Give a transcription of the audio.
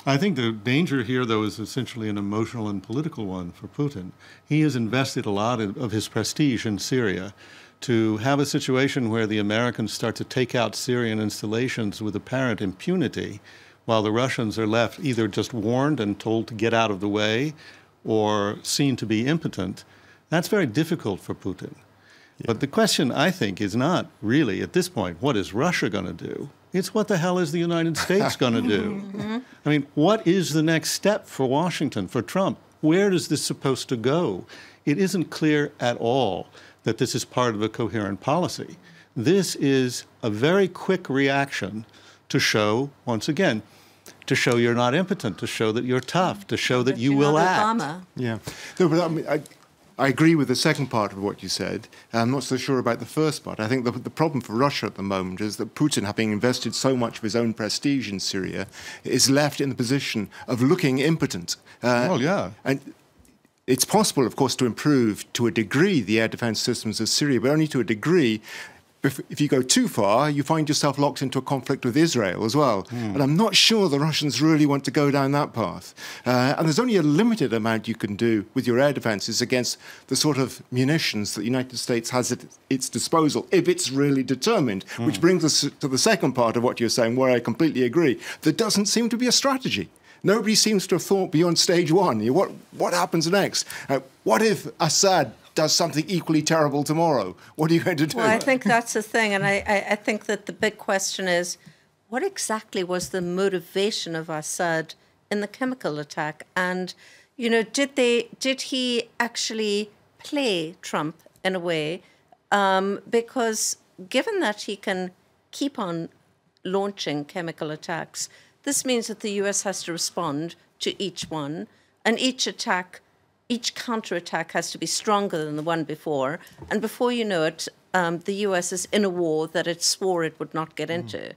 I think the danger here, though, is essentially an emotional and political one for Putin. He has invested a lot of his prestige in Syria. To have a situation where the Americans start to take out Syrian installations with apparent impunity, while the Russians are left either just warned and told to get out of the way or seen to be impotent, that's very difficult for Putin. Yeah. But the question, I think, is not really, at this point, what is Russia going to do? It's what the hell is the United States going to do? I mean, what is the next step for Washington, for Trump? Where is this supposed to go? It isn't clear at all that this is part of a coherent policy. This is a very quick reaction to show, once again, to show you're not impotent, to show that you're tough, to show that you will act. Obama. Yeah. No, but I agree with the second part of what you said. I'm not so sure about the first part. I think the problem for Russia at the moment is that Putin, having invested so much of his own prestige in Syria, is left in the position of looking impotent. Well, yeah. And it's possible, of course, to improve to a degree the air defense systems of Syria, but only to a degree. If you go too far, you find yourself locked into a conflict with Israel as well. And I'm not sure the Russians really want to go down that path. And there's only a limited amount you can do with your air defenses against the sort of munitions that the United States has at its disposal, if it's really determined. Which brings us to the second part of what you're saying, where I completely agree. There doesn't seem to be a strategy. Nobody seems to have thought beyond stage one. What happens next? What if Assad does something equally terrible tomorrow? What are you going to do? Well, I think that's the thing. And I think that the big question is, what exactly was the motivation of Assad in the chemical attack? And, you know, did he actually play Trump in a way? Because given that he can keep on launching chemical attacks, this means that the US has to respond to each one, and each counterattack has to be stronger than the one before. And before you know it, the US is in a war that it swore it would not get into.